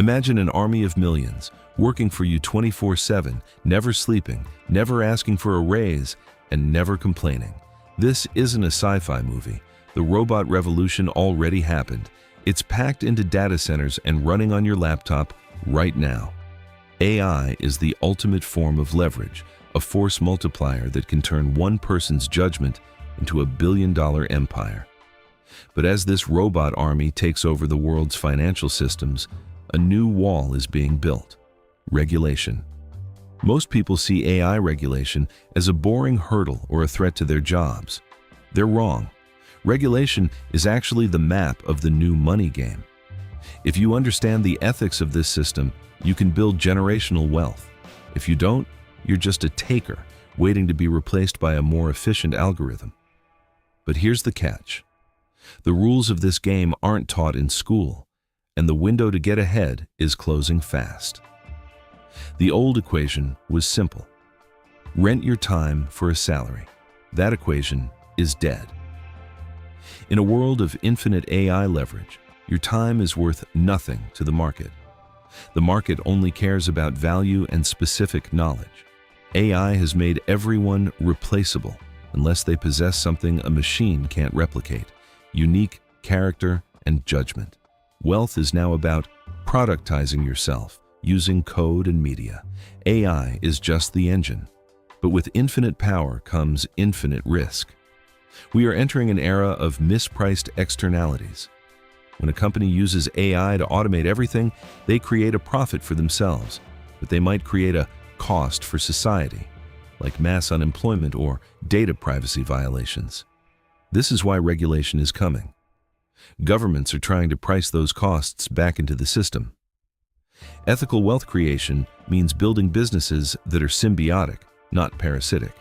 Imagine an army of millions working for you 24/7, never sleeping, never asking for a raise, and never complaining. This isn't a sci-fi movie. The robot revolution already happened. It's packed into data centers and running on your laptop right now. AI is the ultimate form of leverage, a force multiplier that can turn one person's judgment into a billion-dollar empire. But as this robot army takes over the world's financial systems, a new wall is being built: regulation. Most people see AI regulation as a boring hurdle or a threat to their jobs. They're wrong. Regulation is actually the map of the new money game. If you understand the ethics of this system, you can build generational wealth. If you don't, you're just a taker, waiting to be replaced by a more efficient algorithm. But here's the catch. The rules of this game aren't taught in school, and the window to get ahead is closing fast. The old equation was simple. Rent your time for a salary. That equation is dead. In a world of infinite AI leverage, your time is worth nothing to the market. The market only cares about value and specific knowledge. AI has made everyone replaceable unless they possess something a machine can't replicate: unique character and judgment. Wealth is now about productizing yourself, using code and media. AI is just the engine, but with infinite power comes infinite risk. We are entering an era of mispriced externalities. When a company uses AI to automate everything, they create a profit for themselves, but they might create a cost for society, like mass unemployment or data privacy violations. This is why regulation is coming. Governments are trying to price those costs back into the system. Ethical wealth creation means building businesses that are symbiotic, not parasitic.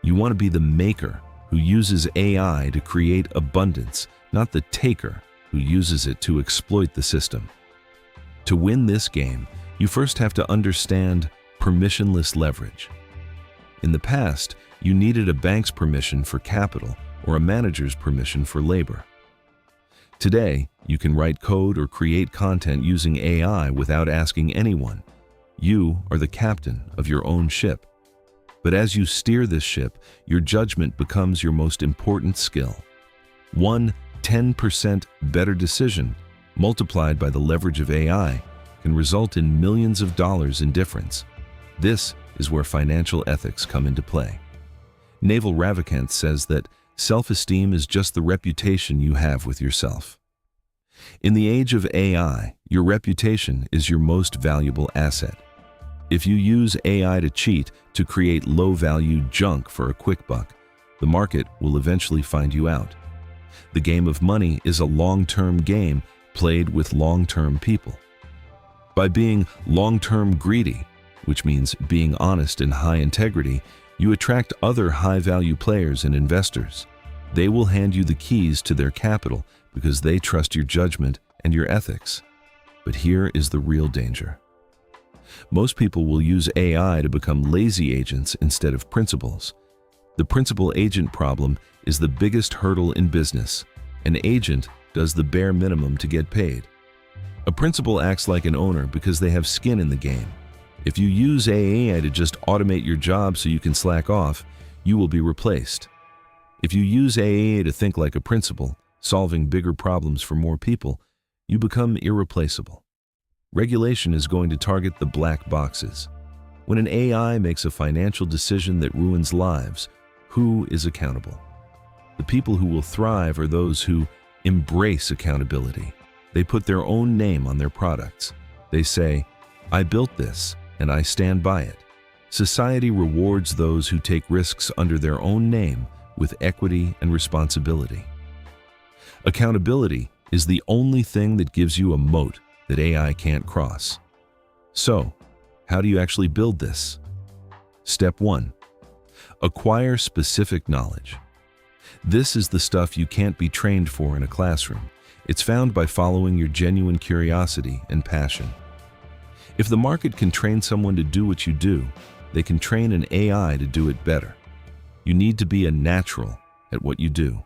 You want to be the maker who uses AI to create abundance, not the taker who uses it to exploit the system. To win this game, you first have to understand permissionless leverage. In the past, you needed a bank's permission for capital or a manager's permission for labor. Today, you can write code or create content using AI without asking anyone. You are the captain of your own ship. But as you steer this ship, your judgment becomes your most important skill. One 10% better decision, multiplied by the leverage of AI, can result in millions of dollars in difference. This is where financial ethics come into play. Naval Ravikant says that self-esteem is just the reputation you have with yourself. In the age of AI, your reputation is your most valuable asset. If you use AI to cheat, to create low-value junk for a quick buck, the market will eventually find you out. The game of money is a long-term game played with long-term people. By being long-term greedy, which means being honest and high integrity, you attract other high-value players and investors. They will hand you the keys to their capital because they trust your judgment and your ethics. But here is the real danger. Most people will use AI to become lazy agents instead of principals. The principal-agent problem is the biggest hurdle in business. An agent does the bare minimum to get paid. A principal acts like an owner because they have skin in the game. If you use AI to just automate your job so you can slack off, you will be replaced. If you use AI to think like a principal, solving bigger problems for more people, you become irreplaceable. Regulation is going to target the black boxes. When an AI makes a financial decision that ruins lives, who is accountable? The people who will thrive are those who embrace accountability. They put their own name on their products. They say, "I built this, and I stand by it." Society rewards those who take risks under their own name with equity and responsibility. Accountability is the only thing that gives you a moat that AI can't cross. So, how do you actually build this? Step 1. Acquire specific knowledge. This is the stuff you can't be trained for in a classroom. It's found by following your genuine curiosity and passion. If the market can train someone to do what you do, they can train an AI to do it better. You need to be a natural at what you do.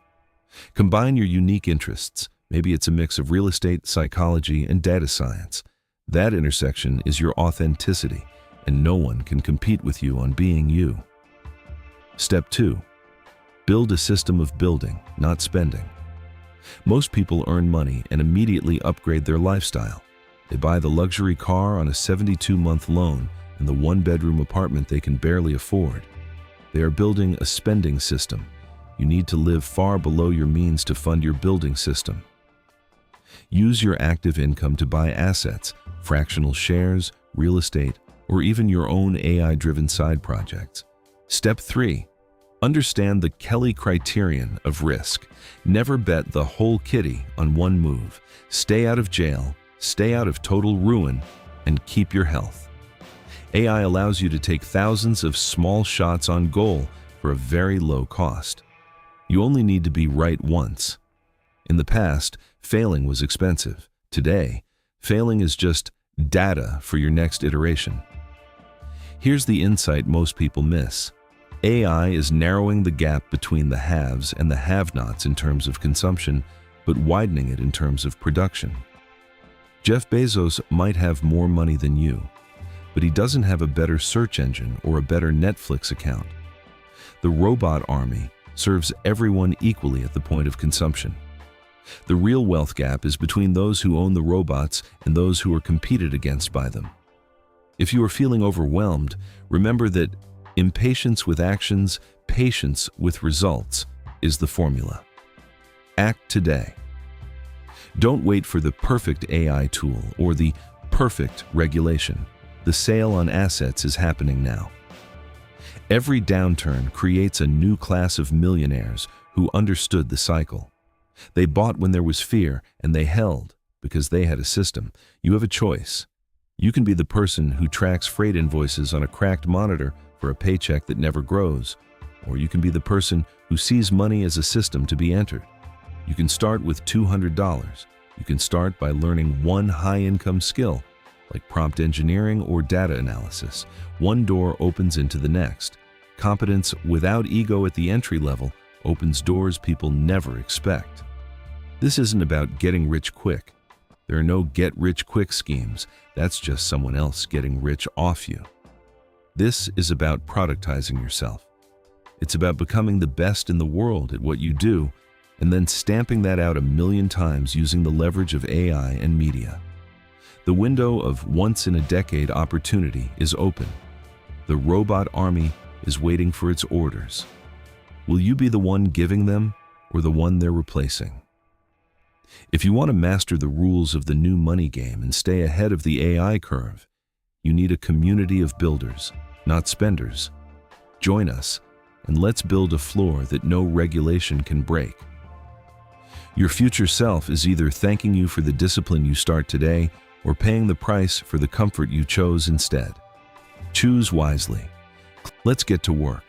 Combine your unique interests. Maybe it's a mix of real estate, psychology, and data science. That intersection is your authenticity, and no one can compete with you on being you. Step 2. Build a system of building, not spending. Most people earn money and immediately upgrade their lifestyle. They buy the luxury car on a 72-month loan and the one-bedroom apartment they can barely afford. They are building a spending system. You need to live far below your means to fund your building system. Use your active income to buy assets, fractional shares, real estate, or even your own AI-driven side projects. Step 3. Understand the Kelly criterion of risk. Never bet the whole kitty on one move. Stay out of jail, stay out of total ruin, and keep your health. AI allows you to take thousands of small shots on goal for a very low cost. You only need to be right once. In the past, failing was expensive. Today, failing is just data for your next iteration. Here's the insight most people miss. AI is narrowing the gap between the haves and the have-nots in terms of consumption, but widening it in terms of production. Jeff Bezos might have more money than you, but he doesn't have a better search engine or a better Netflix account. The robot army serves everyone equally at the point of consumption. The real wealth gap is between those who own the robots and those who are competed against by them. If you are feeling overwhelmed, remember that impatience with actions, patience with results is the formula. Act today. Don't wait for the perfect AI tool or the perfect regulation. The sale on assets is happening now. Every downturn creates a new class of millionaires who understood the cycle. They bought when there was fear, and they held because they had a system. You have a choice. You can be the person who tracks freight invoices on a cracked monitor for a paycheck that never grows, or you can be the person who sees money as a system to be entered. You can start with $200. You can start by learning one high-income skill, like prompt engineering or data analysis. One door opens into the next. Competence without ego at the entry level opens doors people never expect. This isn't about getting rich quick. There are no get-rich-quick schemes. That's just someone else getting rich off you. This is about productizing yourself. It's about becoming the best in the world at what you do, and then stamping that out 1,000,000 times using the leverage of AI and media. The window of once-in-a-decade opportunity is open. The robot army is waiting for its orders. Will you be the one giving them, or the one they're replacing? If you want to master the rules of the new money game and stay ahead of the AI curve, you need a community of builders, not spenders. Join us, and let's build a floor that no regulation can break. Your future self is either thanking you for the discipline you start today or paying the price for the comfort you chose instead. Choose wisely. Let's get to work.